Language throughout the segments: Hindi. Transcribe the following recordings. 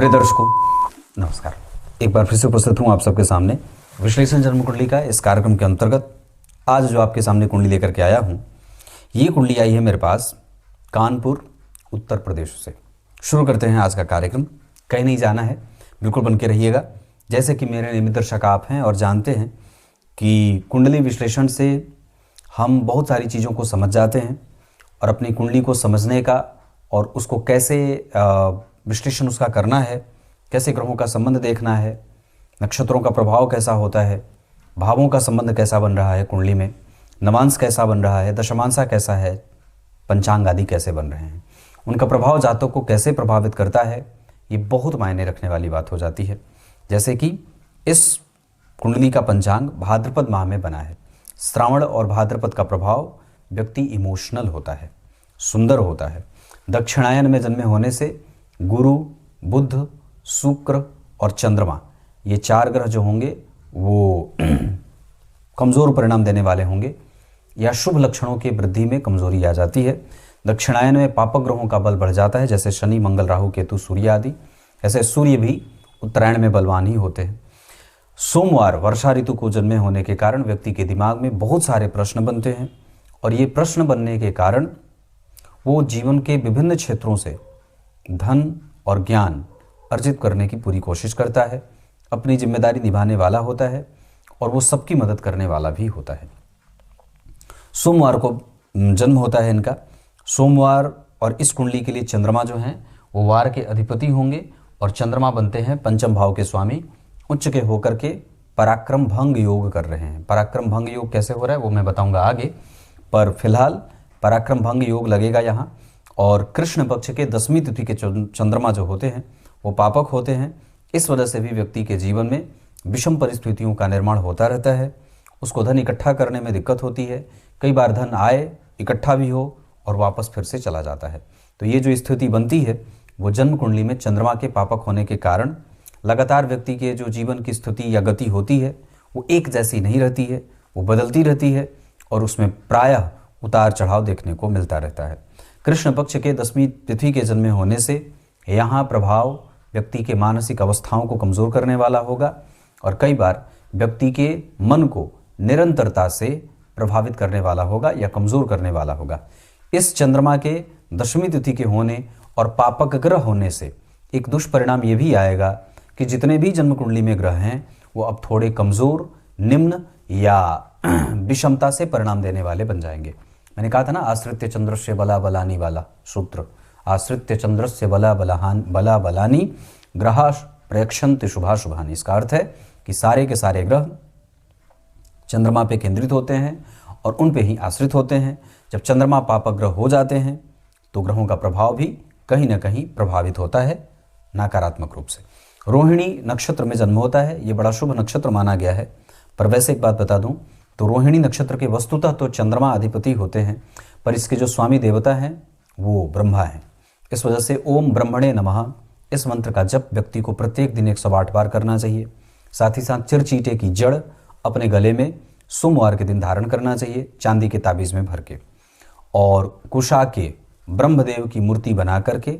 प्रिय दर्शकों नमस्कार। एक बार फिर से उपस्थित हूँ आप सबके सामने विश्लेषण जन्म कुंडली का इस कार्यक्रम के अंतर्गत। आज जो आपके सामने कुंडली लेकर के आया हूँ, ये कुंडली आई है मेरे पास कानपुर उत्तर प्रदेश से। शुरू करते हैं आज का कार्यक्रम। कहीं नहीं जाना है, बिल्कुल बन के रहिएगा। जैसे कि मेरे नियमित दर्शक आप हैं और जानते हैं कि कुंडली विश्लेषण से हम बहुत सारी चीज़ों को समझ जाते हैं और अपनी कुंडली को समझने का और उसको कैसे विश्लेषण उसका करना है, कैसे ग्रहों का संबंध देखना है, नक्षत्रों का प्रभाव कैसा होता है, भावों का संबंध कैसा बन रहा है कुंडली में, नवांश कैसा बन रहा है, दशमांशा कैसा है, पंचांग आदि कैसे बन रहे हैं, उनका प्रभाव जातक को कैसे प्रभावित करता है, ये बहुत मायने रखने वाली बात हो जाती है। जैसे कि इस कुंडली का पंचांग भाद्रपद माह में बना है। श्रावण और भाद्रपद का प्रभाव व्यक्ति इमोशनल होता है, सुंदर होता है। दक्षिणायन में जन्मे होने से गुरु, बुध, शुक्र और चंद्रमा, ये चार ग्रह जो होंगे वो कमज़ोर परिणाम देने वाले होंगे या शुभ लक्षणों की वृद्धि में कमजोरी आ जाती है। दक्षिणायन में पापक ग्रहों का बल बढ़ जाता है, जैसे शनि, मंगल, राहु, केतु, सूर्य आदि। ऐसे सूर्य भी उत्तरायण में बलवान ही होते हैं। सोमवार वर्षा ऋतु को जन्मे होने के कारण व्यक्ति के दिमाग में बहुत सारे प्रश्न बनते हैं और ये प्रश्न बनने के कारण वो जीवन के विभिन्न क्षेत्रों से धन और ज्ञान अर्जित करने की पूरी कोशिश करता है, अपनी जिम्मेदारी निभाने वाला होता है और वो सबकी मदद करने वाला भी होता है। सोमवार को जन्म होता है इनका। सोमवार और इस कुंडली के लिए चंद्रमा जो हैं वो वार के अधिपति होंगे और चंद्रमा बनते हैं पंचम भाव के स्वामी। उच्च के होकर के पराक्रम भंग योग कर रहे हैं। पराक्रम भंग योग कैसे हो रहा है वो मैं बताऊंगा आगे, पर फिलहाल पराक्रम भंग योग लगेगा यहाँ। और कृष्ण पक्ष के 10वीं तिथि के चंद्रमा जो होते हैं वो पापक होते हैं। इस वजह से भी व्यक्ति के जीवन में विषम परिस्थितियों का निर्माण होता रहता है। उसको धन इकट्ठा करने में दिक्कत होती है। कई बार धन आए, इकट्ठा भी हो और वापस फिर से चला जाता है। तो ये जो स्थिति बनती है वो जन्म कुंडली में चंद्रमा के पापक होने के कारण लगातार व्यक्ति के जो जीवन की स्थिति या गति होती है वो एक जैसी नहीं रहती है, वो बदलती रहती है और उसमें प्रायः उतार चढ़ाव देखने को मिलता रहता है। कृष्ण पक्ष के 10वीं तिथि के जन्मे होने से यहाँ प्रभाव व्यक्ति के मानसिक अवस्थाओं को कमज़ोर करने वाला होगा और कई बार व्यक्ति के मन को निरंतरता से प्रभावित करने वाला होगा या कमज़ोर करने वाला होगा। इस चंद्रमा के 10वीं तिथि के होने और पापक ग्रह होने से एक दुष्परिणाम ये भी आएगा कि जितने भी जन्म कुंडली में ग्रह हैं वो अब थोड़े कमज़ोर, निम्न या विषमता से परिणाम देने वाले बन जाएंगे। मैंने कहा था ना, आश्रित्य चंद्रस्य बला बलानी वाला सूत्र। आश्रित्य चंद्रस्य बला बलानी ग्रहा प्रयक्षन्ति शुभा शुभानि। इसका अर्थ है कि सारे के सारे ग्रह चंद्रमा पे केंद्रित होते हैं और उन पे ही आश्रित होते हैं। जब चंद्रमा पापक ग्रह हो जाते हैं तो ग्रहों का प्रभाव भी कहीं ना कहीं प्रभावित होता है नकारात्मक रूप से। रोहिणी नक्षत्र में जन्म होता है। ये बड़ा शुभ नक्षत्र माना गया है। पर वैसे एक बात बता दूं तो रोहिणी नक्षत्र के वस्तुतः तो चंद्रमा अधिपति होते हैं, पर इसके जो स्वामी देवता हैं वो ब्रह्मा हैं। इस वजह से ओम ब्रह्मणे नमः इस मंत्र का जप व्यक्ति को प्रत्येक दिन 108 बार करना चाहिए। साथ ही साथ चिरचीटे की जड़ अपने गले में सोमवार के दिन धारण करना चाहिए, चांदी के ताबीज़ में भर के। और कुशा के ब्रह्मदेव की मूर्ति बना करके,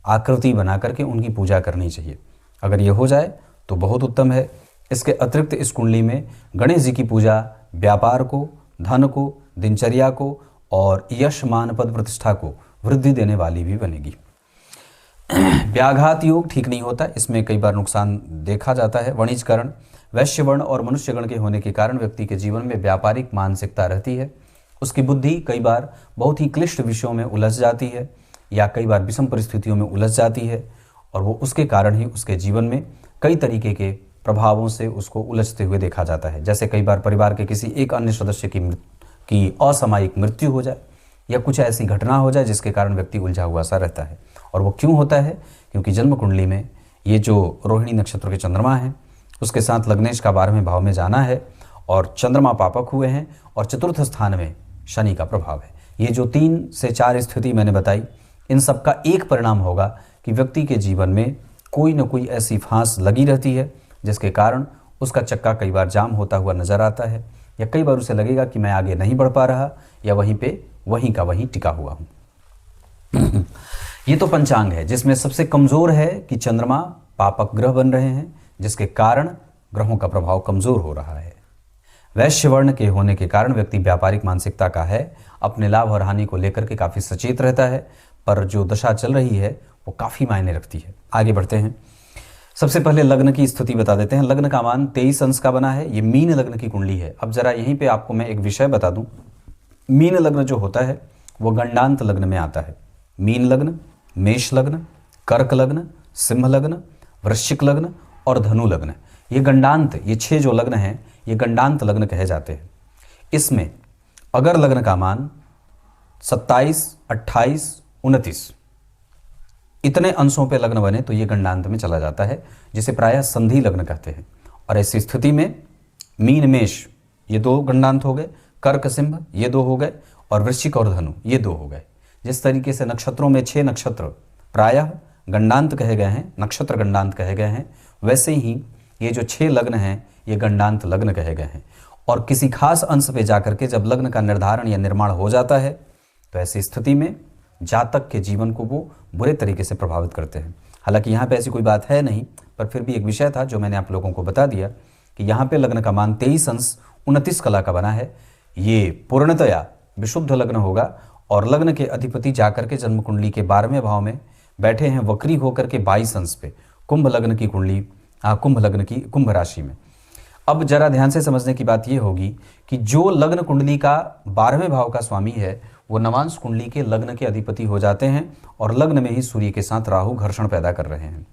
आकृति बना करके उनकी पूजा करनी चाहिए। अगर ये हो जाए तो बहुत उत्तम है। इसके अतिरिक्त इस कुंडली में गणेश जी की पूजा व्यापार को, धन को, दिनचर्या को और यश, मान, पद, प्रतिष्ठा को वृद्धि देने वाली भी बनेगी। व्याघात योग ठीक नहीं होता, इसमें कई बार नुकसान देखा जाता है। वणिजकरण, वैश्यवर्ण और मनुष्यगण के होने के कारण व्यक्ति के जीवन में व्यापारिक मानसिकता रहती है। उसकी बुद्धि कई बार बहुत ही क्लिष्ट विषयों में उलझ जाती है या कई बार विषम परिस्थितियों में उलझ जाती है और वो उसके कारण ही उसके जीवन में कई तरीके के प्रभावों से उसको उलझते हुए देखा जाता है। जैसे कई बार परिवार के किसी एक अन्य सदस्य की असामयिक मृत्यु हो जाए या कुछ ऐसी घटना हो जाए जिसके कारण व्यक्ति उलझा हुआ सा रहता है। और वो क्यों होता है? क्योंकि जन्म कुंडली में ये जो रोहिणी नक्षत्र के चंद्रमा हैं उसके साथ लग्नेश का 12वें भाव में जाना है और चंद्रमा पापक हुए हैं और चतुर्थ स्थान में शनि का प्रभाव है। ये जो 3 से 4 स्थिति मैंने बताई, इन सब का एक परिणाम होगा कि व्यक्ति के जीवन में कोई न कोई ऐसी फांस लगी रहती है जिसके कारण उसका चक्का कई बार जाम होता हुआ नजर आता है या कई बार उसे लगेगा कि मैं आगे नहीं बढ़ पा रहा या वहीं पे वहीं का वहीं टिका हुआ हूँ। ये तो पंचांग है जिसमें सबसे कमजोर है कि चंद्रमा पापक ग्रह बन रहे हैं, जिसके कारण ग्रहों का प्रभाव कमजोर हो रहा है। वैश्य वर्ण के होने के कारण व्यक्ति व्यापारिक मानसिकता का है, अपने लाभ और हानि को लेकर के काफी सचेत रहता है, पर जो दशा चल रही है वो काफी मायने रखती है। आगे बढ़ते हैं। सबसे पहले लग्न की स्थिति बता देते हैं। लग्न का मान 23 अंश का बना है। ये मीन लग्न की कुंडली है। अब जरा यहीं पे आपको मैं एक विषय बता दूं। मीन लग्न जो होता है वो गंडांत लग्न में आता है। मीन लग्न, मेष लग्न, कर्क लग्न, सिंह लग्न, वृश्चिक लग्न और धनु लग्न, ये गंडांत, ये 6 जो लग्न हैं ये गंडांत लग्न कहे जाते हैं। इसमें अगर लग्न का मान 27, 28, 29 इतने अंशों पे लग्न बने तो ये गंडांत में चला जाता है, जिसे प्रायः संधि लग्न कहते हैं। और ऐसी स्थिति में मीन मेष ये 2 गंडांत हो गए, कर्क सिंह ये 2 हो गए और वृश्चिक और धनु ये 2 हो गए। जिस तरीके से नक्षत्रों में 6 नक्षत्र प्रायः गंडांत कहे गए हैं, नक्षत्र गंडांत कहे गए हैं, वैसे ही ये जो 6 लग्न हैं ये गंडांत लग्न कहे गए हैं। और किसी खास अंश पे जाकर के जब लग्न का निर्धारण या निर्माण हो जाता है तो ऐसी स्थिति में जातक के जीवन को वो बुरे तरीके से प्रभावित करते हैं। हालांकि यहाँ पे ऐसी कोई बात है नहीं, पर फिर भी एक विषय था जो मैंने आप लोगों को बता दिया कि यहाँ पे लग्न का मान 23 अंश 29 कला का बना है। ये पूर्णतया विशुद्ध लग्न होगा और लग्न के अधिपति जाकर के जन्म कुंडली के 12वें भाव में बैठे हैं वक्री होकर के 22 अंश पे, कुंभ लग्न की कुंडली, कुंभ लग्न की कुंभ राशि में। अब जरा ध्यान से समझने की बात यह होगी कि जो लग्न कुंडली का 12वें भाव का स्वामी है वो नवांश कुंडली के लग्न के अधिपति हो जाते हैं और लग्न में ही सूर्य के साथ राहु घर्षण पैदा कर रहे हैं।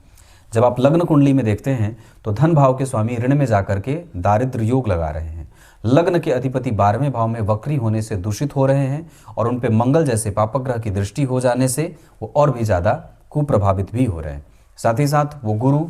जब आप लग्न कुंडली में देखते हैं तो धन भाव के स्वामी ऋण में जाकर के दारिद्र योग लगा रहे हैं। लग्न के अधिपति 12वें भाव में वक्री होने से दूषित हो रहे हैं और उन पे मंगल जैसे पापक ग्रह की दृष्टि हो जाने से वो और भी ज़्यादा कुप्रभावित भी हो रहे हैं। साथ ही साथ वो गुरु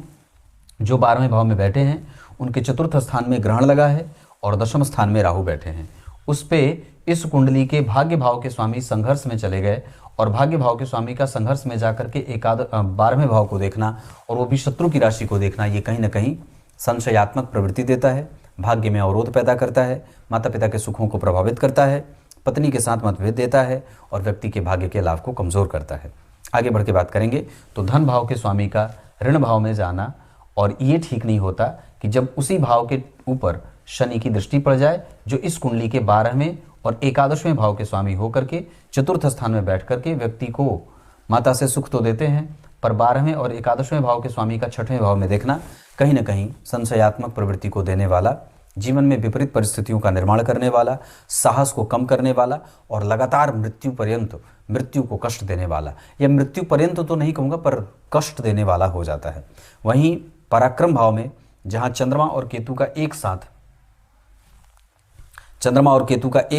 जो 12वें भाव में बैठे हैं उनके चतुर्थ स्थान में ग्रहण लगा है और दशम स्थान में राहु बैठे हैं। उस पे इस कुंडली के भाग्य भाव के स्वामी संघर्ष में चले गए और भाग्य भाव के स्वामी का संघर्ष में जाकर के 12वें भाव को देखना और वो भी शत्रु की राशि को देखना, ये कहीं ना कहीं संशयात्मक प्रवृत्ति देता है, भाग्य में अवरोध पैदा करता है, माता पिता के सुखों को प्रभावित करता है, पत्नी के साथ मतभेद देता है और व्यक्ति के भाग्य के लाभ को कमजोर करता है। आगे बढ़ के बात करेंगे तो धन भाव के स्वामी का ऋण भाव में जाना, और ये ठीक नहीं होता कि जब उसी भाव के ऊपर शनि की दृष्टि पड़ जाए जो इस कुंडली के 12वें और 11वें भाव के स्वामी होकर के चतुर्थ स्थान में बैठ करके व्यक्ति को माता से सुख तो देते हैं, पर 12वें और 11वें भाव के स्वामी का 6वें भाव में देखना कहीं ना कहीं संशयात्मक प्रवृत्ति को देने वाला, जीवन में विपरीत परिस्थितियों का निर्माण करने वाला, साहस को कम करने वाला और लगातार मृत्यु पर्यंत मृत्यु को कष्ट देने वाला, या मृत्यु पर्यंत तो नहीं कहूँगा पर कष्ट देने वाला हो जाता है। वहीं पराक्रम भाव में जहाँ चंद्रमा और केतु का एक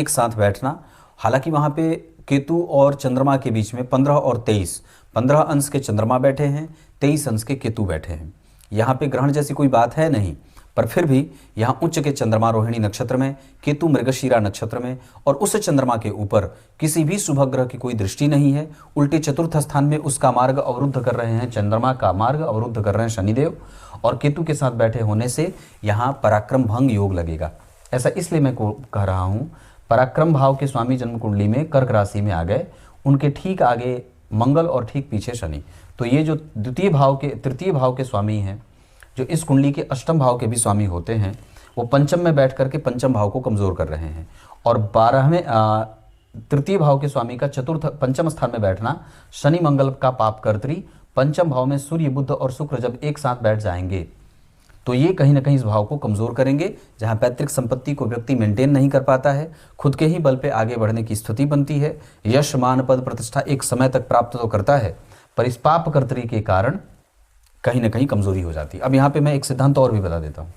साथ बैठना, हालांकि वहाँ पे केतु और चंद्रमा के बीच में 15 और 23, 15 अंश के चंद्रमा बैठे हैं, 23 अंश के केतु बैठे हैं। यहाँ पे ग्रहण जैसी कोई बात है नहीं, पर फिर भी यहाँ उच्च के चंद्रमा रोहिणी नक्षत्र में, केतु मृगशीरा नक्षत्र में और उस चंद्रमा के ऊपर किसी भी शुभ ग्रह की कोई दृष्टि नहीं है। उल्टे चतुर्थ स्थान में उसका मार्ग अवरुद्ध कर रहे हैं, चंद्रमा का मार्ग अवरुद्ध कर रहे हैं शनिदेव, और केतु के साथ बैठे होने से यहाँ पराक्रम भंग योग लगेगा। ऐसा इसलिए मैं कह रहा हूँ, पराक्रम भाव के स्वामी जन्म कुंडली में कर्क राशि में आ गए, उनके ठीक आगे मंगल और ठीक पीछे शनि। तो ये जो तृतीय भाव के स्वामी हैं, जो इस कुंडली के अष्टम भाव के भी स्वामी होते हैं, वो पंचम में बैठ करके पंचम भाव को कमजोर कर रहे हैं। और 12वें तृतीय भाव के स्वामी का पंचम स्थान में बैठना शनि मंगल का पाप कर्त्री, पंचम भाव में सूर्य बुध और शुक्र जब एक साथ बैठ जाएंगे तो ये कहीं ना कहीं इस भाव को कमजोर करेंगे, जहां पैतृक संपत्ति को व्यक्ति मेंटेन नहीं कर पाता है, खुद के ही बल पे आगे बढ़ने की स्थिति बनती है, यश मान पद प्रतिष्ठा एक समय तक प्राप्त तो करता है, पर इस पाप कर्त्री के कारण कहीं ना कहीं कमजोरी हो जाती है। अब यहाँ पे मैं एक सिद्धांत और भी बता देता हूँ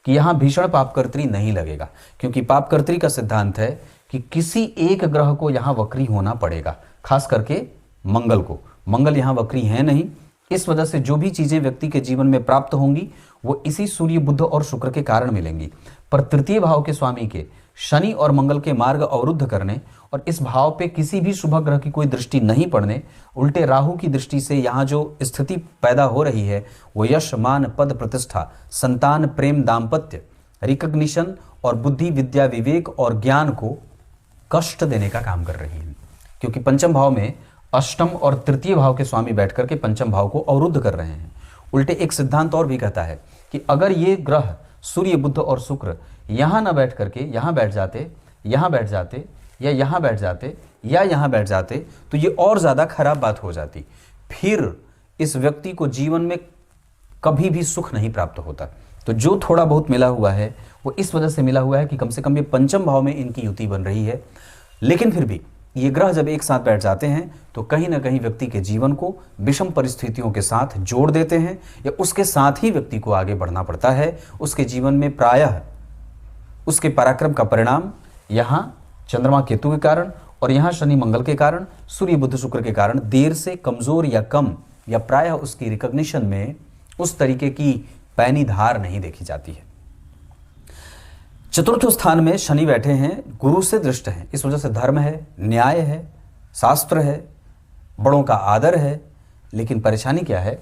कि यहाँ भीषण पापकर्त्री नहीं लगेगा, क्योंकि पापकर्त्री का सिद्धांत है कि किसी एक ग्रह को यहाँ वक्री होना पड़ेगा, खास करके मंगल को। मंगल यहाँ वक्री है नहीं, इस वजह से जो भी चीजें व्यक्ति के जीवन में प्राप्त होंगी वो इसी सूर्य बुध और शुक्र के कारण मिलेंगी। पर तृतीय भाव के स्वामी के शनि और मंगल के मार्ग अवरुद्ध करने और इस भाव पे किसी भी शुभ ग्रह की कोई दृष्टि नहीं पड़ने, उल्टे राहु की दृष्टि से यहाँ जो स्थिति पैदा हो रही है वो यश मान पद प्रतिष्ठा, संतान, प्रेम, दाम्पत्य, रिकग्निशन और बुद्धि, विद्या, विवेक और ज्ञान को कष्ट देने का काम कर रही है। क्योंकि पंचम भाव में अष्टम और तृतीय भाव के स्वामी बैठ करके पंचम भाव को अवरुद्ध कर रहे हैं। उल्टे एक सिद्धांत और भी कहता है कि अगर ये ग्रह सूर्य, बुध और शुक्र यहाँ न बैठ करके यहाँ बैठ जाते, यहाँ बैठ जाते, या यहाँ बैठ जाते, या यहाँ बैठ जाते, तो ये और ज़्यादा खराब बात हो जाती। फिर इस व्यक्ति को जीवन में कभी भी सुख नहीं प्राप्त होता। तो जो थोड़ा बहुत मिला हुआ है वो इस वजह से मिला हुआ है कि कम से कम ये पंचम भाव में इनकी युति बन रही है। लेकिन फिर भी ये ग्रह जब एक साथ बैठ जाते हैं तो कहीं ना कहीं व्यक्ति के जीवन को विषम परिस्थितियों के साथ जोड़ देते हैं, या उसके साथ ही व्यक्ति को आगे बढ़ना पड़ता है। उसके जीवन में प्रायः उसके पराक्रम का परिणाम यहाँ चंद्रमा केतु के कारण और यहाँ शनि मंगल के कारण, सूर्य बुध शुक्र के कारण देर से, कमजोर या कम, या प्रायः उसकी रिकॉग्निशन में उस तरीके की पैनी धार नहीं देखी जाती है। चतुर्थ स्थान में शनि बैठे हैं, गुरु से दृष्ट हैं, इस वजह से धर्म है, न्याय है, शास्त्र है, बड़ों का आदर है। लेकिन परेशानी क्या है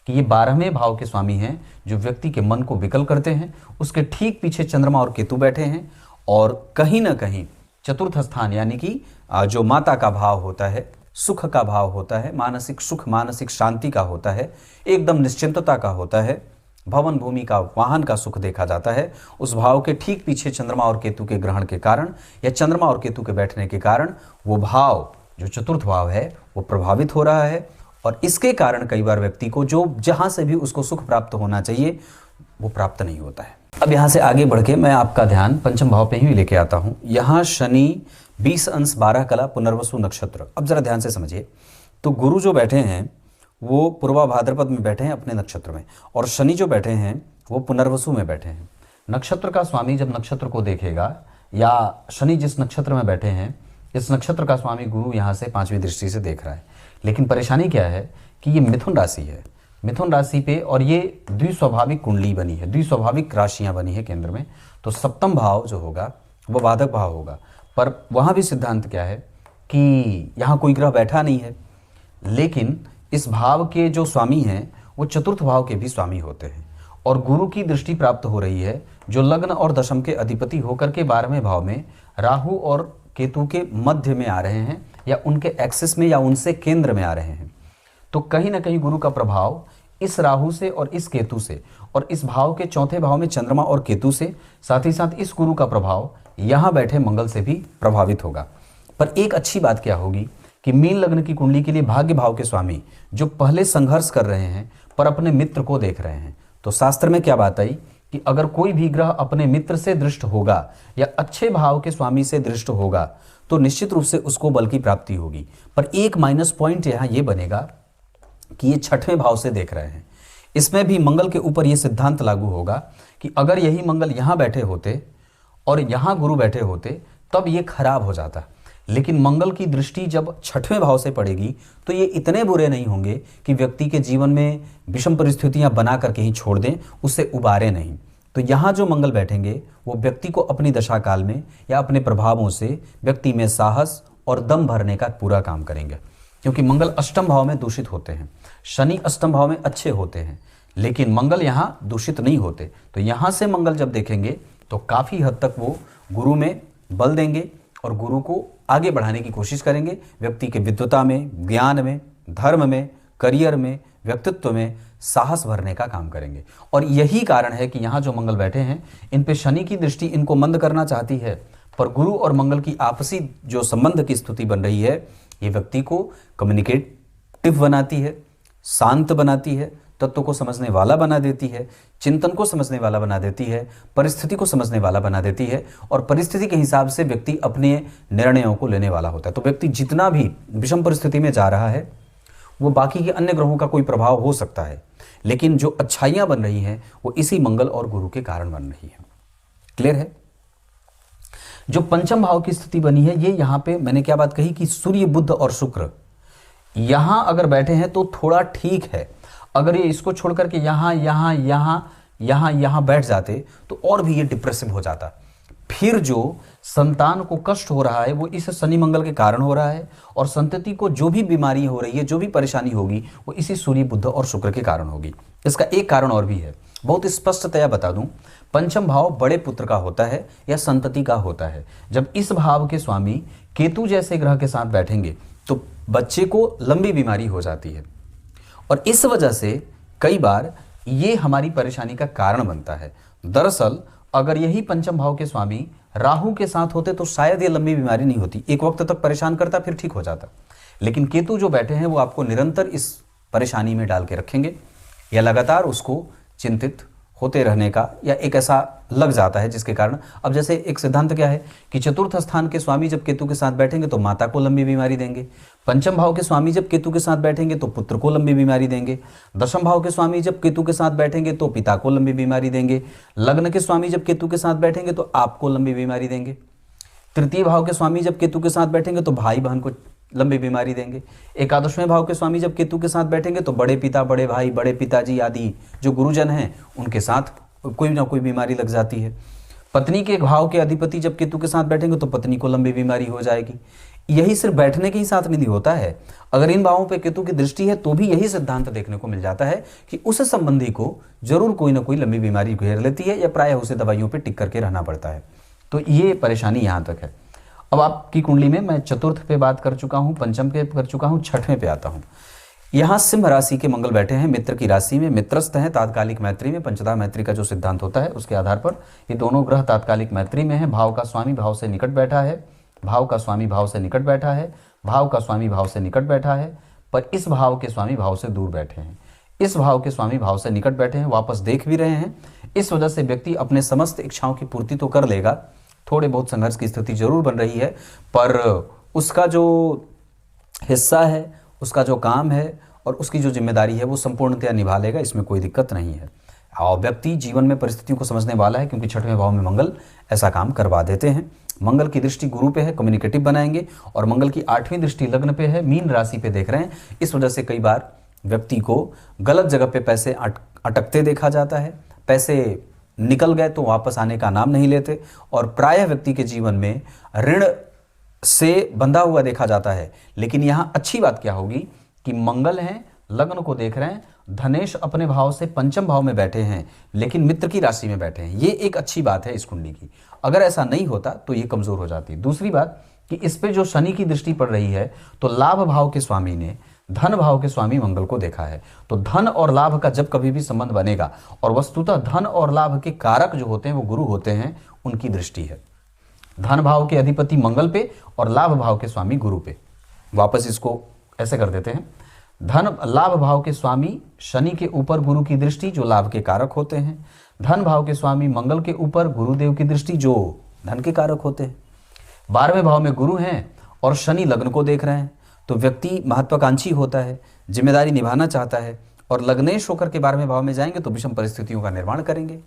कि ये 12वें भाव के स्वामी हैं जो व्यक्ति के मन को विकल करते हैं। उसके ठीक पीछे चंद्रमा और केतु बैठे हैं और कहीं ना कहीं चतुर्थ स्थान यानी कि जो माता का भाव होता है, सुख का भाव होता है, मानसिक सुख, मानसिक शांति का होता है, एकदम निश्चिंतता का होता है, भवन भूमि का, वाहन का सुख देखा जाता है। उस भाव के ठीक पीछे चंद्रमा और केतु के ग्रहण के कारण या चंद्रमा और केतु के बैठने के कारण वो भाव जो चतुर्थ भाव है वो प्रभावित हो रहा है। और इसके कारण कई बार व्यक्ति को जो जहां से भी उसको सुख प्राप्त होना चाहिए वो प्राप्त नहीं होता है। अब यहाँ से आगे बढ़ के मैं आपका ध्यान पंचम भाव पे ही लेके आता हूँ। यहाँ शनि 20 अंश 12 कला पुनर्वसु नक्षत्र। अब जरा ध्यान से समझिए, तो गुरु जो बैठे हैं वो पूर्वा भाद्रपद में बैठे हैं अपने नक्षत्र में, और शनि जो बैठे हैं वो पुनर्वसु में बैठे हैं। नक्षत्र का स्वामी जब नक्षत्र को देखेगा, या शनि जिस नक्षत्र में बैठे हैं इस नक्षत्र का स्वामी गुरु यहाँ से 5वीं दृष्टि से देख रहा है। लेकिन परेशानी क्या है कि ये मिथुन राशि है, मिथुन राशि पे, और ये द्विस्वाभाविक कुंडली बनी है, द्विस्वाभाविक राशियाँ बनी है केंद्र में। तो सप्तम भाव जो होगा वो बाधक भाव होगा। पर वहाँ भी सिद्धांत क्या है कि यहाँ कोई ग्रह बैठा नहीं है, लेकिन इस भाव के जो स्वामी हैं वो चतुर्थ भाव के भी स्वामी होते हैं, और गुरु की दृष्टि प्राप्त हो रही है जो लग्न और दशम के अधिपति होकर के 12वें भाव में राहु और केतु के मध्य में आ रहे हैं, या उनके एक्सिस में या उनसे केंद्र में आ रहे हैं। तो कहीं ना कहीं गुरु का प्रभाव इस राहु से और इस केतु से, और इस भाव के चौथे भाव में चंद्रमा और केतु से, साथ ही साथ इस गुरु का प्रभाव यहाँ बैठे मंगल से भी प्रभावित होगा। पर एक अच्छी बात क्या होगी कि मीन लग्न की कुंडली के लिए भाग्य भाव के स्वामी जो पहले संघर्ष कर रहे हैं पर अपने मित्र को देख रहे हैं, तो शास्त्र में क्या बात आई कि अगर कोई भी ग्रह अपने मित्र से दृष्ट होगा या अच्छे भाव के स्वामी से दृष्ट होगा तो निश्चित रूप से उसको बल की प्राप्ति होगी। पर एक माइनस पॉइंट यहाँ ये बनेगा कि ये 6वें भाव से देख रहे हैं। इसमें भी मंगल के ऊपर ये सिद्धांत लागू होगा कि अगर यही मंगल यहाँ बैठे होते और यहाँ गुरु बैठे होते तब ये खराब हो जाता। लेकिन मंगल की दृष्टि जब 6वें भाव से पड़ेगी तो ये इतने बुरे नहीं होंगे कि व्यक्ति के जीवन में विषम परिस्थितियां बना करके ही छोड़ दें, उससे उबारे नहीं। तो यहाँ जो मंगल बैठेंगे वो व्यक्ति को अपनी दशा काल में या अपने प्रभावों से व्यक्ति में साहस और दम भरने का पूरा काम करेंगे। क्योंकि मंगल अष्टम भाव में दूषित होते हैं, शनि अष्टम भाव में अच्छे होते हैं, लेकिन मंगल यहाँ दूषित नहीं होते। तो यहाँ से मंगल जब देखेंगे तो काफ़ी हद तक वो गुरु में बल देंगे और गुरु को आगे बढ़ाने की कोशिश करेंगे। व्यक्ति के विद्वता में, ज्ञान में, धर्म में, करियर में, व्यक्तित्व में साहस भरने का काम करेंगे। और यही कारण है कि यहाँ जो मंगल बैठे हैं इन पे शनि की दृष्टि इनको मंद करना चाहती है, पर गुरु और मंगल की आपसी जो संबंध की स्थिति बन रही है ये व्यक्ति को कम्युनिकेटिव बनाती है, शांत बनाती है, तत्व को समझने वाला बना देती है, चिंतन को समझने वाला बना देती है, परिस्थिति को समझने वाला बना देती है, और परिस्थिति के हिसाब से व्यक्ति अपने निर्णयों को लेने वाला होता है। तो व्यक्ति जितना भी विषम परिस्थिति में जा रहा है वो बाकी के अन्य ग्रहों का कोई प्रभाव हो सकता है, लेकिन जो अच्छाइयाँ बन रही हैं वो इसी मंगल और गुरु के कारण बन रही है। क्लियर है? जो पंचम भाव की स्थिति बनी है ये यहाँ पे मैंने क्या बात कही कि सूर्य, बुध और शुक्र यहाँ अगर बैठे हैं तो थोड़ा ठीक है। अगर ये इसको छोड़ करके यहाँ बैठ जाते तो और भी ये डिप्रेसिव हो जाता। फिर जो संतान को कष्ट हो रहा है वो इस शनि मंगल के कारण हो रहा है, और संतति को जो भी बीमारी हो रही है, जो भी परेशानी होगी वो इसी सूर्य, बुध और शुक्र के कारण होगी। इसका एक कारण और भी है, बहुत स्पष्टतया बता दूं, पंचम भाव बड़े पुत्र का होता है या संतति का होता है। जब इस भाव के स्वामी केतु जैसे ग्रह के साथ बैठेंगे तो बच्चे को लंबी बीमारी हो जाती है और इस वजह से कई बार ये हमारी परेशानी का कारण बनता है। दरअसल अगर यही पंचम भाव के स्वामी राहु के साथ होते तो शायद ये लंबी बीमारी नहीं होती, एक वक्त तक परेशान करता फिर ठीक हो जाता। लेकिन केतु जो बैठे हैं वो आपको निरंतर इस परेशानी में डाल के रखेंगे या लगातार उसको चिंतित होते रहने का या एक ऐसा लग जाता है जिसके कारण, अब जैसे एक सिद्धांत क्या है कि चतुर्थ स्थान के स्वामी जब केतु के साथ बैठेंगे तो माता को लंबी बीमारी देंगे, पंचम भाव के स्वामी जब केतु के साथ बैठेंगे तो पुत्र को लंबी बीमारी देंगे, दशम भाव के स्वामी जब केतु के साथ बैठेंगे तो पिता को लंबी बीमारी देंगे, लग्न के स्वामी जब केतु के साथ बैठेंगे तो आपको लंबी बीमारी देंगे, तृतीय भाव के स्वामी जब केतु के साथ बैठेंगे तो भाई बहन को लंबी बीमारी देंगे, एकादशवें भाव के स्वामी जब केतु के साथ बैठेंगे तो बड़े पिता, बड़े भाई, बड़े पिताजी आदि जो गुरुजन हैं उनके साथ कोई ना कोई बीमारी लग जाती है। पत्नी के भाव के अधिपति जब केतु के साथ बैठेंगे तो पत्नी को लंबी बीमारी हो जाएगी। यही सिर्फ बैठने के ही साथ नहीं होता है, अगर इन भावों पे केतु की दृष्टि है तो भी यही सिद्धांत देखने को मिल जाता है कि उस संबंधी को जरूर कोई ना कोई लंबी बीमारी घेर लेती है या प्रायः उसे दवाइयों पर टिक करके रहना पड़ता है। तो ये परेशानी यहाँ तक है। अब आपकी कुंडली में मैं चतुर्थ पे बात कर चुका हूँ, पंचम पे कर चुका हूँ, छठवें पे आता हूँ। यहाँ सिंह राशि के मंगल बैठे हैं, मित्र की राशि में, मित्रस्थ हैं तात्कालिक मैत्री में। पंचदा मैत्री का जो सिद्धांत होता है उसके आधार पर ये दोनों ग्रह तात्कालिक मैत्री में है। भाव का स्वामी भाव से निकट बैठा है, भाव का स्वामी भाव से निकट बैठा है, भाव का स्वामी भाव से निकट बैठा है, पर इस भाव के स्वामी भाव से दूर बैठे हैं। इस भाव के स्वामी भाव से निकट बैठे हैं, वापस देख भी रहे हैं। इस वजह से व्यक्ति अपने समस्त इच्छाओं की पूर्ति तो कर लेगा, थोड़े बहुत संघर्ष की स्थिति जरूर बन रही है, पर उसका जो हिस्सा है, उसका जो काम है और उसकी जो जिम्मेदारी है वो संपूर्णतया निभा लेगा, इसमें कोई दिक्कत नहीं है। और व्यक्ति जीवन में परिस्थितियों को समझने वाला है क्योंकि छठवें भाव में मंगल ऐसा काम करवा देते हैं। मंगल की दृष्टि गुरु पे है, कम्युनिकेटिव बनाएंगे, और मंगल की 8वीं दृष्टि लग्न पे है, मीन राशि पे देख रहे हैं। इस वजह से कई बार व्यक्ति को गलत जगह पे पैसे अटकते देखा जाता है, पैसे निकल गए तो वापस आने का नाम नहीं लेते, और प्रायः व्यक्ति के जीवन में ऋण से बंधा हुआ देखा जाता है। लेकिन यहाँ अच्छी बात क्या होगी कि मंगल हैं, लग्न को देख रहे हैं, धनेश अपने भाव से पंचम भाव में बैठे हैं लेकिन मित्र की राशि में बैठे हैं। ये एक अच्छी बात है इस कुंडली की। अगर ऐसा नहीं होता तो ये कमजोर हो जाती। दूसरी बात कि इस पे जो शनि की दृष्टि पड़ रही है तो लाभ भाव के स्वामी ने धन भाव के स्वामी मंगल को देखा है। तो धन और लाभ का जब कभी भी संबंध बनेगा, और वस्तुतः धन और लाभ के कारक जो होते हैं वो गुरु होते हैं, उनकी दृष्टि है। धन भाव के अधिपति मंगल पे और लाभ भाव के स्वामी गुरु पे। वापस इसको ऐसे कर देते हैं, धन लाभ भाव के स्वामी शनि के ऊपर गुरु की दृष्टि जो लाभ के कारक होते हैं, धन भाव के स्वामी मंगल के ऊपर गुरुदेव की दृष्टि जो धन के कारक होते हैं। 12वें भाव में गुरु हैं और शनि लग्न को देख रहे हैं, तो व्यक्ति महत्वाकांक्षी होता है, जिम्मेदारी निभाना चाहता है, और लग्नेश होकर के 12वें भाव में जाएंगे तो विषम परिस्थितियों का निर्माण करेंगे।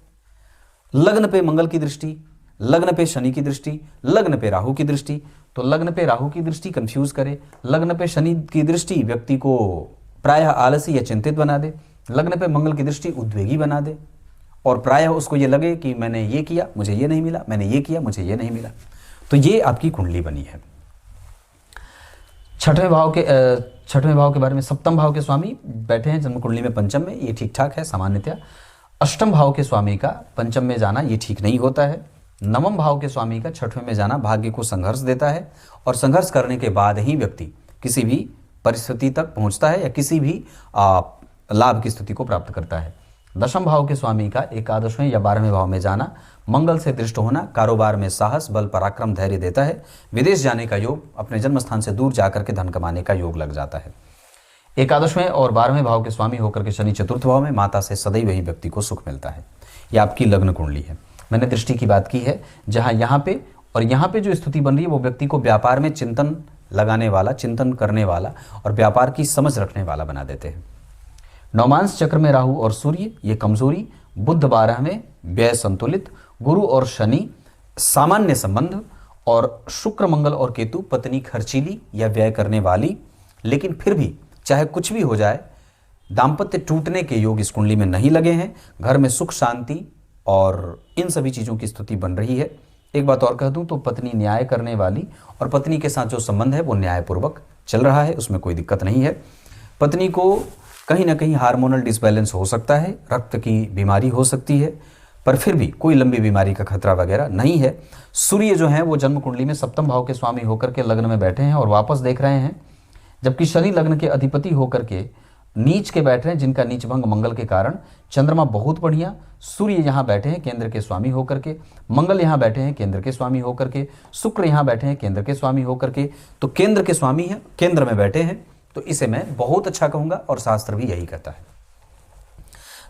लग्न पे मंगल की दृष्टि, लग्न पे शनि की दृष्टि, लग्न पे राहु की दृष्टि, तो लग्न पे राहु की दृष्टि कंफ्यूज करे, लग्न पे शनि की दृष्टि व्यक्ति को प्रायः आलसी या चिंतित बना दे, लग्न पे मंगल की दृष्टि उद्वेगी बना दे, और प्रायः उसको ये लगे कि मैंने ये किया मुझे ये नहीं मिला, मैंने ये किया मुझे ये नहीं मिला। तो ये आपकी कुंडली बनी है। छठवें भाव के बारे में, सप्तम भाव के स्वामी बैठे हैं जन्म कुंडली में पंचम में, ये ठीक ठाक है सामान्यतया। अष्टम भाव के स्वामी का पंचम में जाना ये ठीक नहीं होता है। नवम भाव के स्वामी का छठवें में जाना भाग्य को संघर्ष देता है, और संघर्ष करने के बाद ही व्यक्ति किसी भी परिस्थिति तक पहुंचता है या किसी भी लाभ की स्थिति को प्राप्त करता है। दशम भाव के स्वामी का एकादशवें या 12वें भाव में जाना, मंगल से दृष्ट होना, कारोबार में साहस, बल, पराक्रम, धैर्य देता है। विदेश जाने का योग, अपने जन्म स्थान से दूर जाकर के धन कमाने का योग लग जाता है। एकादशवें और 12वें भाव के स्वामी होकर के शनि चतुर्थ भाव में, माता से सदैव ही व्यक्ति को सुख मिलता है। यह आपकी लग्न कुंडली है। मैंने दृष्टि की बात की है, जहां यहाँ पे और यहाँ पे जो स्थिति बन रही है वो व्यक्ति को व्यापार में चिंतन लगाने वाला, चिंतन करने वाला और व्यापार की समझ रखने वाला बना देते हैं। नवमांश चक्र में राहु और सूर्य ये कमजोरी, बुध 12वें व्यय संतुलित, गुरु और शनि सामान्य संबंध, और शुक्र मंगल और केतु पत्नी खर्चीली या व्यय करने वाली। लेकिन फिर भी चाहे कुछ भी हो जाए, दाम्पत्य टूटने के योग इस कुंडली में नहीं लगे हैं। घर में सुख शांति और इन सभी चीज़ों की स्थिति बन रही है। एक बात और कह दूं तो पत्नी न्याय करने वाली, और पत्नी के साथ जो संबंध है वो न्यायपूर्वक चल रहा है, उसमें कोई दिक्कत नहीं है। पत्नी को कहीं ना कहीं हार्मोनल डिसबैलेंस हो सकता है, रक्त की बीमारी हो सकती है, पर फिर भी कोई लंबी बीमारी का खतरा वगैरह नहीं है। सूर्य जो है वो जन्म कुंडली में सप्तम भाव के स्वामी होकर के लग्न में बैठे हैं और वापस देख रहे हैं, जबकि शनि लग्न के अधिपति होकर के नीच के बैठ रहे हैं, जिनका नीच भंग मंगल के कारण। चंद्रमा बहुत बढ़िया, सूर्य यहाँ बैठे हैं केंद्र के स्वामी होकर के, मंगल यहाँ बैठे हैं केंद्र के स्वामी होकर के, शुक्र यहाँ बैठे हैं केंद्र के स्वामी होकर के। तो केंद्र के स्वामी हैं, केंद्र में बैठे हैं, तो इसे मैं बहुत अच्छा कहूंगा और शास्त्र भी यही कहता है।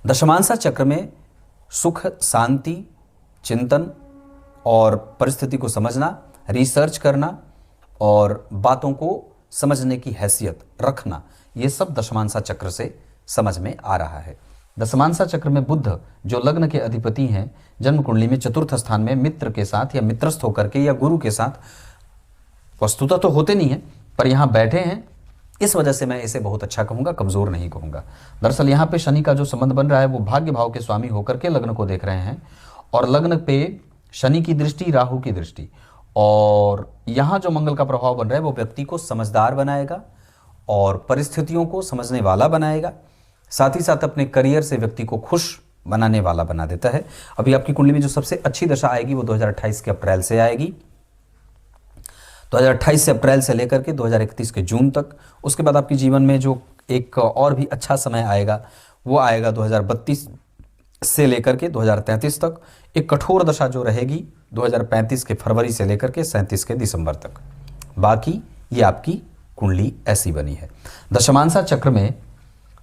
दशमांसा चक्र में सुख, शांति, चिंतन और परिस्थिति को समझना, रिसर्च करना और बातों को समझने की हैसियत रखना, ये सब दशमांसा चक्र से समझ में आ रहा है। दशमांसा चक्र में बुध जो लग्न के अधिपति हैं, जन्म कुंडली में चतुर्थ स्थान में मित्र के साथ या मित्रस्थ होकर के या गुरु के साथ, वस्तुतः तो होते नहीं है पर यहाँ बैठे हैं, इस वजह से मैं इसे बहुत अच्छा कहूंगा, कमजोर नहीं कहूंगा। दरअसल यहाँ पे शनि का जो संबंध बन रहा है वो भाग्य भाव के स्वामी होकर के लग्न को देख रहे हैं, और लग्न पे शनि की दृष्टि, राहु की दृष्टि, और यहाँ जो मंगल का प्रभाव बन रहा है वो व्यक्ति को समझदार बनाएगा और परिस्थितियों को समझने वाला बनाएगा, साथ ही साथ अपने करियर से व्यक्ति को खुश बनाने वाला बना देता है। अभी आपकी कुंडली में जो सबसे अच्छी दशा आएगी वो 2028 के अप्रैल से आएगी, 2028 से अप्रैल से लेकर के 2031 के जून तक। उसके बाद आपके जीवन में जो एक और भी अच्छा समय आएगा वो आएगा 2032 से लेकर के 2033 तक। एक कठोर दशा जो रहेगी 2035 के फरवरी से लेकर के 37 के दिसंबर तक। बाकी ये आपकी कुंडली ऐसी बनी है। दशमांसा चक्र में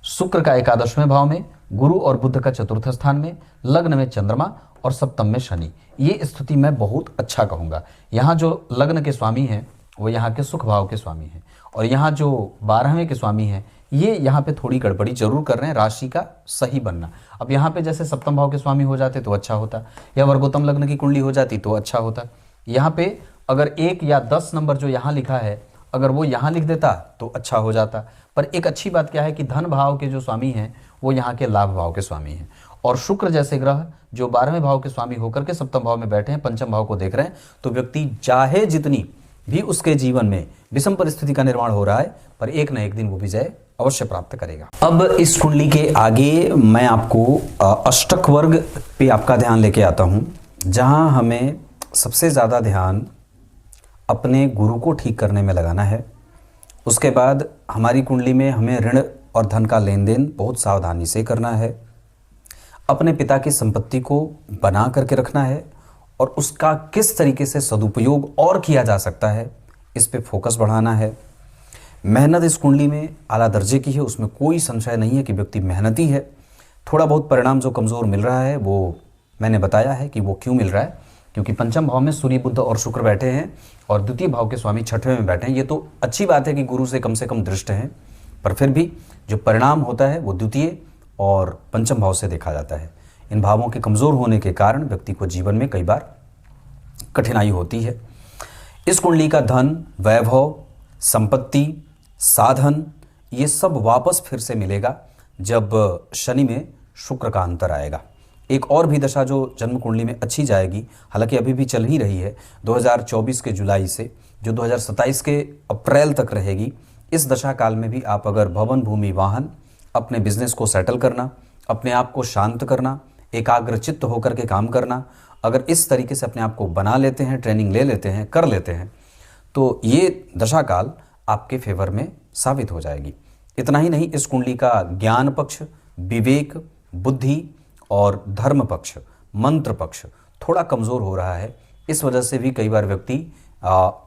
शुक्र का एकादशवें भाव में, गुरु और बुध का चतुर्थ स्थान में, लग्न में चंद्रमा और सप्तम में शनि, ये स्थिति मैं बहुत अच्छा कहूँगा। यहाँ जो लग्न के स्वामी हैं वो यहाँ के सुख भाव के स्वामी हैं, और यहाँ जो 12वें के स्वामी हैं ये यहाँ पे थोड़ी गड़बड़ी जरूर कर रहे हैं, राशि का सही बनना। अब यहाँ पे जैसे सप्तम भाव के स्वामी हो जाते तो अच्छा होता, या वर्गोत्तम लग्न की कुंडली हो जाती तो अच्छा होता। यहाँ पे अगर 1 या 10 नंबर जो यहाँ लिखा है अगर वो यहाँ लिख देता तो अच्छा हो जाता। पर एक अच्छी बात क्या है कि धन भाव के जो स्वामी हैं वो यहाँ के लाभ भाव के स्वामी हैं, और शुक्र जैसे ग्रह जो 12वें भाव के स्वामी होकर के सप्तम भाव में बैठे हैं, पंचम भाव को देख रहे हैं, तो व्यक्ति चाहे जितनी भी उसके जीवन में विषम परिस्थिति का निर्माण हो रहा है पर एक न एक दिन वो विजय अवश्य प्राप्त करेगा। अब इस कुंडली के आगे मैं आपको अष्टक वर्ग पे आपका ध्यान लेके आता हूँ, जहाँ हमें सबसे ज़्यादा ध्यान अपने गुरु को ठीक करने में लगाना है। उसके बाद हमारी कुंडली में हमें ऋण और धन का लेन देन बहुत सावधानी से करना है, अपने पिता की संपत्ति को बना करके रखना है, और उसका किस तरीके से सदुपयोग और किया जा सकता है इस पे फोकस बढ़ाना है। मेहनत इस कुंडली में आला दर्जे की है, उसमें कोई संशय नहीं है कि व्यक्ति मेहनती है। थोड़ा बहुत परिणाम जो कमज़ोर मिल रहा है वो मैंने बताया है कि वो क्यों मिल रहा है, क्योंकि पंचम भाव में सूर्य, बुध और शुक्र बैठे हैं और द्वितीय भाव के स्वामी छठवें में बैठे हैं। ये तो अच्छी बात है कि गुरु से कम दृष्ट हैं, पर फिर भी जो परिणाम होता है वो द्वितीय और पंचम भाव से देखा जाता है। इन भावों के कमज़ोर होने के कारण व्यक्ति को जीवन में कई बार कठिनाई होती है। इस कुंडली का धन, वैभव, संपत्ति, साधन, ये सब वापस फिर से मिलेगा जब शनि में शुक्र का अंतर आएगा। एक और भी दशा जो जन्म कुंडली में अच्छी जाएगी, हालांकि अभी भी चल ही रही है, 2024 के जुलाई से जो 2027 के अप्रैल तक रहेगी। इस दशा काल में भी आप अगर भवन, भूमि, वाहन, अपने बिजनेस को सेटल करना, अपने आप को शांत करना, एकाग्रचित्त होकर के काम करना, अगर इस तरीके से अपने आप को बना लेते हैं, ट्रेनिंग ले लेते हैं, कर लेते हैं, तो ये दशा काल आपके फेवर में साबित हो जाएगी। इतना ही नहीं, इस कुंडली का ज्ञान पक्ष, विवेक, बुद्धि और धर्म पक्ष, मंत्र पक्ष थोड़ा कमज़ोर हो रहा है। इस वजह से भी कई बार व्यक्ति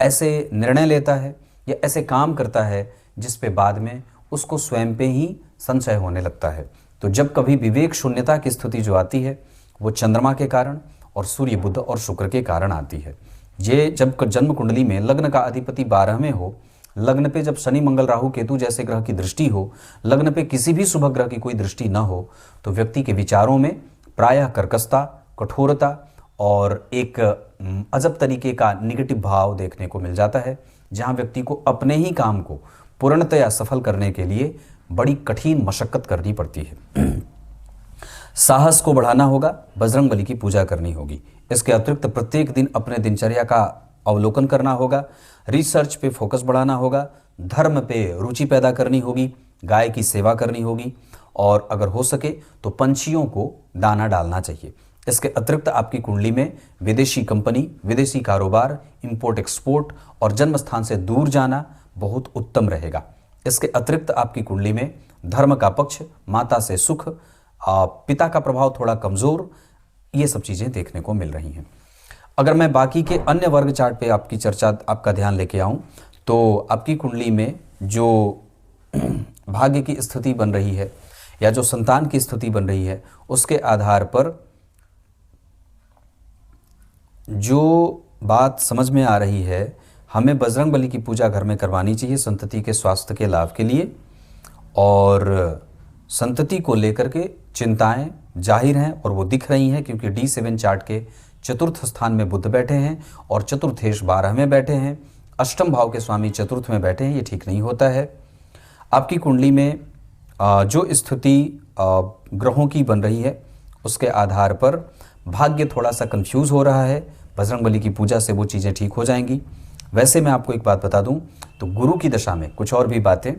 ऐसे निर्णय लेता है या ऐसे काम करता है जिस पे बाद में उसको स्वयं पे ही संशय होने लगता है। तो जब कभी विवेक शून्यता की स्थिति जो आती है वो चंद्रमा के कारण और सूर्य, बुध और शुक्र के कारण आती है। ये जब जन्म कुंडली में लग्न का अधिपति 12वें हो, लग्न पे जब शनि, मंगल, राहु, केतु जैसे ग्रह की दृष्टि हो, लग्न पे किसी भी शुभ ग्रह की कोई दृष्टि न हो, तो व्यक्ति के विचारों में प्रायः कर्कशता, कठोरता और एक अजब तरीके का निगेटिव भाव देखने को मिल जाता है, जहां व्यक्ति को अपने ही काम को पूर्णतया सफल करने के लिए बड़ी कठिन मशक्कत करनी पड़ती है। साहस को बढ़ाना होगा, बजरंगबली की पूजा करनी होगी। इसके अतिरिक्त प्रत्येक दिन अपने दिनचर्या का अवलोकन करना होगा, रिसर्च पे फोकस बढ़ाना होगा, धर्म पे रुचि पैदा करनी होगी, गाय की सेवा करनी होगी, और अगर हो सके तो पंछियों को दाना डालना चाहिए। इसके अतिरिक्त आपकी कुंडली में विदेशी कंपनी, विदेशी कारोबार, इंपोर्ट एक्सपोर्ट और जन्म स्थान से दूर जाना बहुत उत्तम रहेगा। इसके अतिरिक्त आपकी कुंडली में धर्म का पक्ष, माता से सुख, पिता का प्रभाव थोड़ा कमजोर, ये सब चीजें देखने को मिल रही हैं। अगर मैं बाकी के अन्य वर्ग चार्ट पे आपकी चर्चा, आपका ध्यान लेके आऊं, तो आपकी कुंडली में जो भाग्य की स्थिति बन रही है या जो संतान की स्थिति बन रही है, उसके आधार पर जो बात समझ में आ रही है, हमें बजरंग बली की पूजा घर में करवानी चाहिए संतति के स्वास्थ्य के लाभ के लिए। और संतति को लेकर के चिंताएं जाहिर हैं और वो दिख रही हैं, क्योंकि D7 चार्ट के चतुर्थ स्थान में बुध बैठे हैं और चतुर्थेश 12 में बैठे हैं, अष्टम भाव के स्वामी चतुर्थ में बैठे हैं। ये ठीक नहीं होता है। आपकी कुंडली में जो स्थिति ग्रहों की बन रही है, उसके आधार पर भाग्य थोड़ा सा कंफ्यूज हो रहा है। बजरंग बली की पूजा से वो चीज़ें ठीक हो जाएंगी। वैसे मैं आपको एक बात बता दूं, तो गुरु की दशा में कुछ और भी बातें,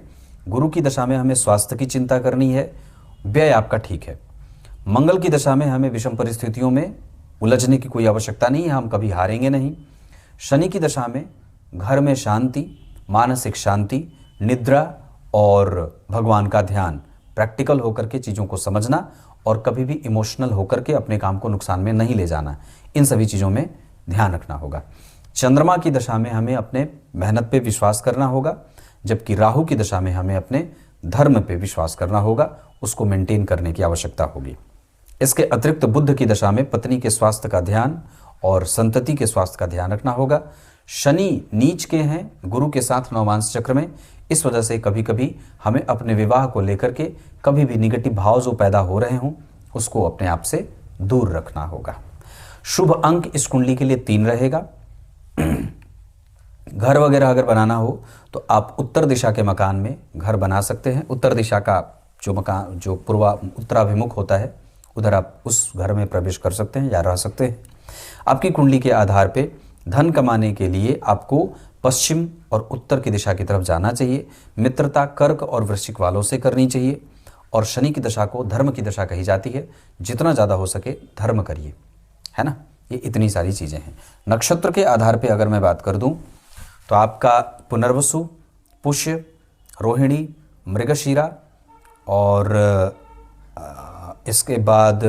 गुरु की दशा में हमें स्वास्थ्य की चिंता करनी है, व्यय आपका ठीक है। मंगल की दशा में हमें विषम परिस्थितियों में उलझने की कोई आवश्यकता नहीं है, हम कभी हारेंगे नहीं। शनि की दशा में घर में शांति, मानसिक शांति, निद्रा और भगवान का ध्यान, प्रैक्टिकल होकर के चीज़ों को समझना और कभी भी इमोशनल होकर के अपने काम को नुकसान में नहीं ले जाना, इन सभी चीज़ों में ध्यान रखना होगा। चंद्रमा की दशा में हमें अपने मेहनत पे विश्वास करना होगा, जबकि राहु की दशा में हमें अपने धर्म पे विश्वास करना होगा, उसको मेंटेन करने की आवश्यकता होगी। इसके अतिरिक्त बुध की दशा में पत्नी के स्वास्थ्य का ध्यान और संतति के स्वास्थ्य का ध्यान रखना होगा। शनि नीच के हैं गुरु के साथ नवमांश चक्र में, इस वजह से कभी कभी हमें अपने विवाह को लेकर के कभी भी निगेटिव भाव जो पैदा हो रहे हों, उसको अपने आप से दूर रखना होगा। शुभ अंक इस कुंडली के लिए 3 रहेगा। घर वगैरह अगर बनाना हो तो आप उत्तर दिशा के मकान में घर बना सकते हैं। उत्तर दिशा का जो मकान जो उत्तराभिमुख होता है, उधर आप उस घर में प्रवेश कर सकते हैं या रह सकते हैं। आपकी कुंडली के आधार पे धन कमाने के लिए आपको पश्चिम और उत्तर की दिशा की तरफ जाना चाहिए। मित्रता कर्क और वृश्चिक वालों से करनी चाहिए। और शनि की दशा को धर्म की दशा कही जाती है, जितना ज़्यादा हो सके धर्म करिए, है ना। ये इतनी सारी चीज़ें हैं। नक्षत्र के आधार पे अगर मैं बात कर दूं तो आपका पुनर्वसु, पुष्य, रोहिणी, मृगशीरा और इसके बाद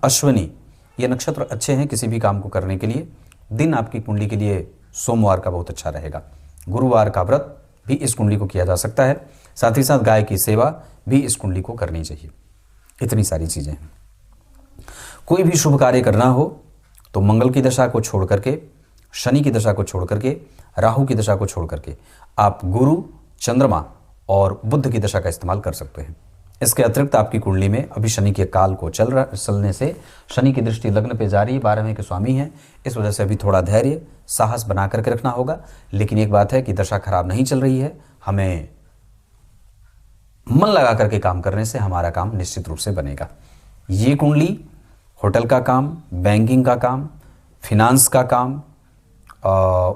अश्विनी, ये नक्षत्र अच्छे हैं किसी भी काम को करने के लिए। दिन आपकी कुंडली के लिए सोमवार का बहुत अच्छा रहेगा। गुरुवार का व्रत भी इस कुंडली को किया जा सकता है। साथ ही साथ गाय की सेवा भी इस कुंडली को करनी चाहिए। इतनी सारी चीज़ें हैं। कोई भी शुभ कार्य करना हो तो मंगल की दशा को छोड़ करके, शनि की दशा को छोड़ करके, राहु की दशा को छोड़ करके आप गुरु, चंद्रमा और बुध की दशा का इस्तेमाल कर सकते हैं। इसके अतिरिक्त आपकी कुंडली में अभी शनि के काल को चलने से शनि की दृष्टि लग्न पे जा रही है, 12वें के स्वामी हैं। इस वजह से अभी थोड़ा धैर्य, साहस बना करके रखना होगा। लेकिन एक बात है कि दशा खराब नहीं चल रही है, हमें मन लगा करके काम करने से हमारा काम निश्चित रूप से बनेगा। ये कुंडली होटल का काम, बैंकिंग का काम, फिनांस का काम,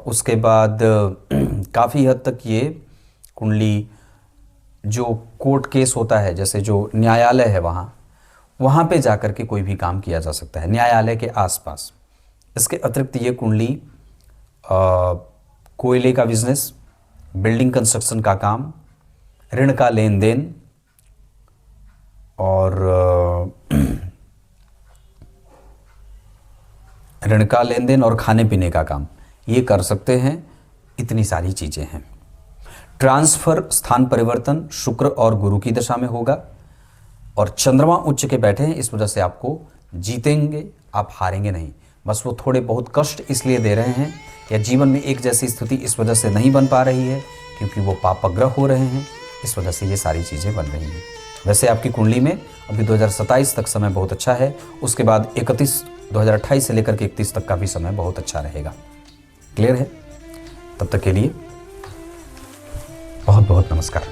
उसके बाद काफ़ी हद तक ये कुंडली जो कोर्ट केस होता है, जैसे जो न्यायालय है वहाँ पे जा कर के कोई भी काम किया जा सकता है, न्यायालय के आसपास। इसके अतिरिक्त ये कुंडली कोयले का बिजनेस, बिल्डिंग कंस्ट्रक्शन का काम, ऋण का लेन देन और ऋण का लेन देन और खाने पीने का काम, ये कर सकते हैं। इतनी सारी चीज़ें हैं। ट्रांसफर, स्थान परिवर्तन शुक्र और गुरु की दशा में होगा और चंद्रमा उच्च के बैठे हैं, इस वजह से आपको जीतेंगे, आप हारेंगे नहीं। बस वो थोड़े बहुत कष्ट इसलिए दे रहे हैं या जीवन में एक जैसी स्थिति इस वजह से नहीं बन पा रही है क्योंकि वो पापग्रह हो रहे हैं, इस वजह से ये सारी चीज़ें बन रही हैं। वैसे आपकी कुंडली में अभी 2027 तक समय बहुत अच्छा है। उसके बाद 2028 से लेकर के 31 तक का भी समय बहुत अच्छा रहेगा। क्लियर है? तब तक के लिए बहुत बहुत नमस्कार।